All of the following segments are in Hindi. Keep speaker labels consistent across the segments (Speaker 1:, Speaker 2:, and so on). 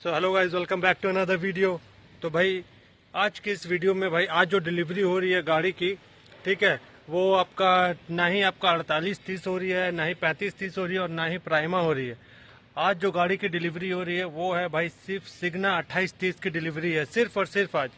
Speaker 1: Hello guys, welcome back to another video. तो भाई आज की इस वीडियो में भाई आज जो डिलीवरी हो रही है गाड़ी की, ठीक है, वो आपका ना ही आपका 48-30 हो रही है, ना ही 35-30 हो रही है और ना ही प्राइमा हो रही है। आज जो गाड़ी की डिलीवरी हो रही है वो है भाई सिर्फ सिग्ना 28-30 की डिलीवरी है, सिर्फ और सिर्फ आज,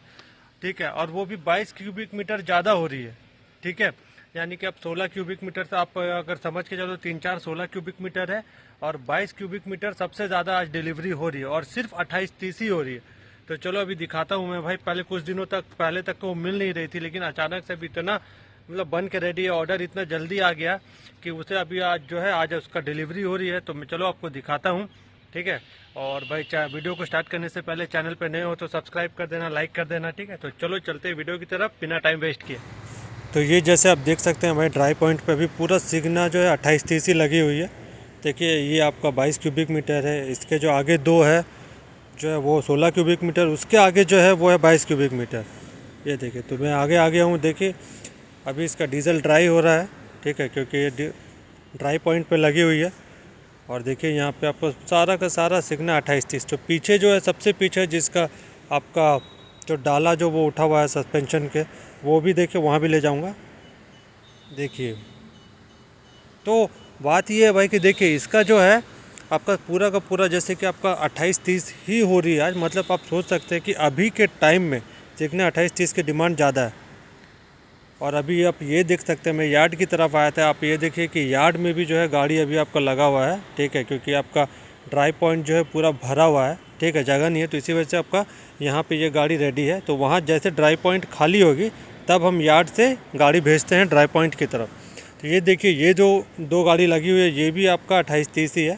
Speaker 1: ठीक है। और वो भी 22 क्यूबिक मीटर ज़्यादा हो रही है, ठीक है। यानी कि अब 16 क्यूबिक मीटर से आप अगर समझ के चलो 3-4 16 क्यूबिक मीटर है और 22 क्यूबिक मीटर सबसे ज़्यादा आज डिलीवरी हो रही है और सिर्फ 28-30 ही हो रही है। तो चलो अभी दिखाता हूँ मैं भाई। पहले कुछ दिनों तक पहले तक तो वो मिल नहीं रही थी, लेकिन अचानक से अभी इतना मतलब बन के रेडी है, ऑर्डर इतना जल्दी आ गया कि उसे अभी आज जो है आज उसका डिलीवरी हो रही है। तो मैं चलो आपको दिखाता हूँ, ठीक है। और भाई वीडियो को स्टार्ट करने से पहले चैनल पे नए हो तो सब्सक्राइब कर देना, लाइक कर देना, ठीक है। तो चलो चलते हैं वीडियो की तरफ बिना टाइम वेस्ट किए। तो ये जैसे आप देख सकते हैं भाई ड्राई पॉइंट पे भी पूरा सिग्ना जो है 28-30 लगी हुई है। देखिए ये आपका 22 क्यूबिक मीटर है, इसके जो आगे दो है जो है वो 16 क्यूबिक मीटर, उसके आगे जो है वो है 22 क्यूबिक मीटर। ये देखिए, तो मैं आगे आ गया हूँ। देखिए अभी इसका डीजल ड्राई हो रहा है, ठीक है, क्योंकि ये ड्राई पॉइंट पे लगी हुई है। और देखिए यहाँ पे आपको सारा का सारा सिग्ना 28-30, जो पीछे जो है सबसे पीछे जिसका आपका जो डाला जो वो उठा हुआ है सस्पेंशन के, वो भी देखिए वहाँ भी ले जाऊँगा। देखिए तो बात ये है भाई कि देखिए इसका जो है आपका पूरा का पूरा जैसे कि आपका 28-30 ही हो रही है आज। मतलब आप सोच सकते हैं कि अभी के टाइम में सिग्ना 28-30 की डिमांड ज़्यादा है। और अभी आप ये देख सकते हैं, मैं यार्ड की तरफ आया था, आप ये देखिए कि यार्ड में भी जो है गाड़ी अभी आपका लगा हुआ है, ठीक है, क्योंकि आपका ड्राई पॉइंट जो है पूरा भरा हुआ है, ठीक है, जगह नहीं है, तो इसी वजह से आपका यहाँ पे ये गाड़ी रेडी है। तो वहाँ जैसे ड्राई पॉइंट खाली होगी तब हम यार्ड से गाड़ी भेजते हैं ड्राई पॉइंट की तरफ। तो ये देखिए ये जो दो गाड़ी लगी हुई है ये भी आपका 28-30 ही है,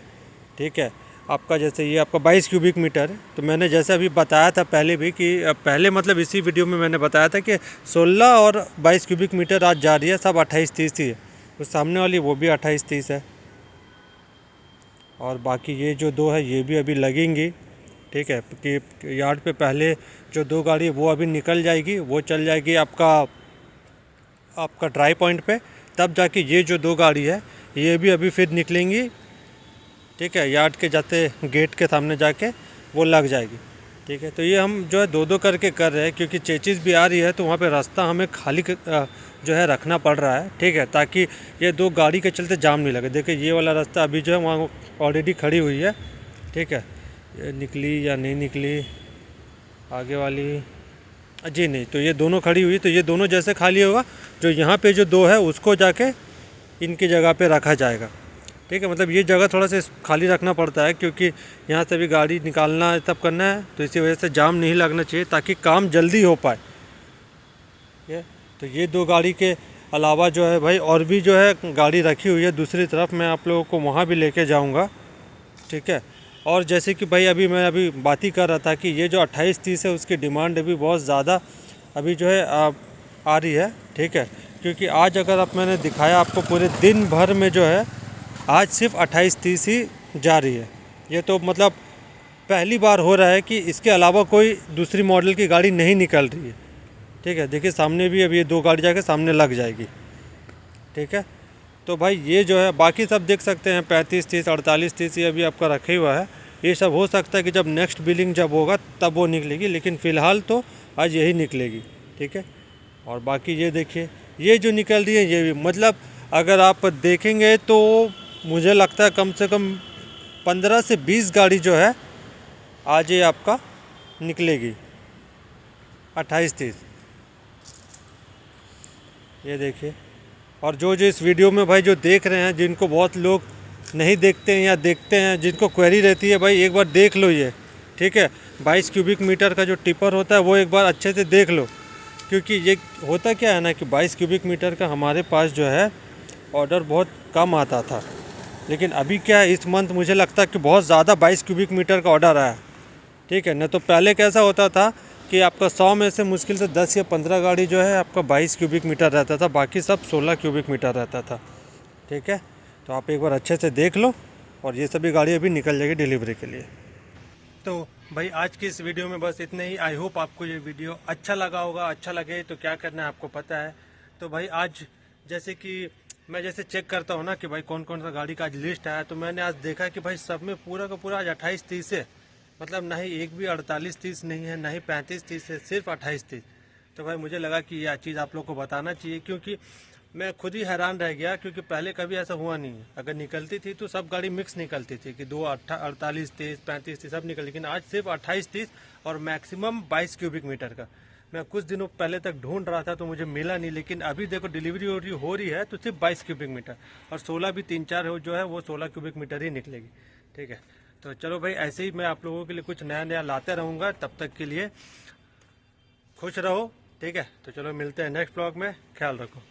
Speaker 1: ठीक है। आपका जैसे ये आपका 22 क्यूबिक मीटर है। तो मैंने जैसे अभी बताया था पहले भी कि पहले मतलब इसी वीडियो में मैंने बताया था कि 16 और 22 क्यूबिक मीटर आज जा रही है, सब 28-30 ही है। तो सामने वाली वो भी 28-30 है और बाकी ये जो दो है ये भी अभी लगेंगी, ठीक है, कि यार्ड पे पहले जो दो गाड़ी है वो अभी निकल जाएगी, वो चल जाएगी आपका ड्राई पॉइंट पे, तब जाके ये जो दो गाड़ी है ये भी अभी फिर निकलेंगी, ठीक है, यार्ड के जाते गेट के सामने जाके वो लग जाएगी, ठीक है। तो ये हम जो है दो दो करके कर रहे हैं क्योंकि चेचिस भी आ रही है, तो वहाँ पे रास्ता हमें खाली जो है रखना पड़ रहा है, ठीक है, ताकि ये दो गाड़ी के चलते जाम नहीं लगे। देखिए ये वाला रास्ता अभी जो है वहाँ ऑलरेडी खड़ी हुई है, ठीक है। ये निकली या नहीं निकली आगे वाली, जी नहीं, तो ये दोनों खड़ी हुई। तो ये दोनों जैसे खाली होगा जो यहाँ पे जो दो है उसको जाके इनकी जगह पे रखा जाएगा, ठीक है। मतलब ये जगह थोड़ा सा खाली रखना पड़ता है क्योंकि यहाँ से भी गाड़ी निकालना है तब करना है, तो इसी वजह से जाम नहीं लगना चाहिए ताकि काम जल्दी हो पाए। तो ये दो गाड़ी के अलावा जो है भाई और भी जो है गाड़ी रखी हुई है दूसरी तरफ, मैं आप लोगों को वहाँ भी लेके जाऊँगा, ठीक है। और जैसे कि भाई मैं अभी बात ही कर रहा था कि ये जो 28-30 है उसकी डिमांड अभी बहुत ज़्यादा अभी जो है आ रही है, ठीक है, क्योंकि आज अगर मैंने दिखाया आपको पूरे दिन भर में जो है आज सिर्फ 28-30 ही जा रही है। ये तो मतलब पहली बार हो रहा है कि इसके अलावा कोई दूसरी मॉडल की गाड़ी नहीं निकल रही है, ठीक है। देखिए सामने भी अभी ये दो गाड़ी जाके सामने लग जाएगी, ठीक है। तो भाई ये जो है बाकी सब देख सकते हैं 35-30 48-30 ये अभी आपका रखा हुआ है। ये सब हो सकता है कि जब नेक्स्ट बिलिंग जब होगा तब वो निकलेगी, लेकिन फ़िलहाल तो आज यही निकलेगी, ठीक है। और बाकी ये देखिए ये जो निकल रही है ये भी मतलब अगर आप देखेंगे तो मुझे लगता है कम से कम 15 से 20 गाड़ी जो है आज ये आपका निकलेगी 28-30। ये देखिए, और जो इस वीडियो में भाई जो देख रहे हैं, जिनको बहुत लोग नहीं देखते हैं या देखते हैं जिनको क्वेरी रहती है, भाई एक बार देख लो ये, ठीक है। 22 क्यूबिक मीटर का जो टिपर होता है वो एक बार अच्छे से देख लो, क्योंकि ये होता क्या है ना कि 22 क्यूबिक मीटर का हमारे पास जो है ऑर्डर बहुत कम आता था, लेकिन अभी क्या है इस मंथ मुझे लगता है कि बहुत ज़्यादा 22 क्यूबिक मीटर का ऑर्डर आया, ठीक है। न तो पहले कैसा होता था कि आपका 100 में से मुश्किल से 10 या 15 गाड़ी जो है आपका 22 क्यूबिक मीटर रहता था, बाकी सब 16 क्यूबिक मीटर रहता था, ठीक है। तो आप एक बार अच्छे से देख लो और ये सभी गाड़ी अभी निकल जाएगी डिलीवरी के लिए। तो भाई आज की इस वीडियो में बस इतना ही। आई होप आपको ये वीडियो अच्छा लगा होगा। अच्छा लगे तो क्या करना है आपको पता है। तो भाई आज जैसे कि मैं जैसे चेक करता हूँ ना कि भाई कौन कौन सा गाड़ी का आज लिस्ट आया, तो मैंने आज देखा कि भाई सब में पूरा का पूरा आज 28-30 है, मतलब ना ही एक भी 48-30 नहीं है, ना ही 35-30 है, सिर्फ 28-30। तो भाई मुझे लगा कि यह चीज़ आप लोग को बताना चाहिए, क्योंकि मैं खुद ही हैरान रह गया, क्योंकि पहले कभी ऐसा हुआ नहीं है। अगर निकलती थी तो सब गाड़ी मिक्स निकलती थी कि 48-30 35-30 सब निकल, लेकिन आज सिर्फ 28-30 और मैक्सिमम 22 क्यूबिक मीटर का। मैं कुछ दिनों पहले तक ढूंढ रहा था तो मुझे मिला नहीं, लेकिन अभी देखो डिलीवरी हो रही है तो सिर्फ 22 क्यूबिक मीटर, और 16 भी 3-4 हो जो है वो 16 क्यूबिक मीटर ही निकलेगी। ठीक है, तो चलो भाई ऐसे ही मैं आप लोगों के लिए कुछ नया नया लाते रहूँगा। तब तक के लिए खुश रहो। ठीक है, तो चलो मिलते हैं नेक्स्ट ब्लॉग में, ख्याल रखो।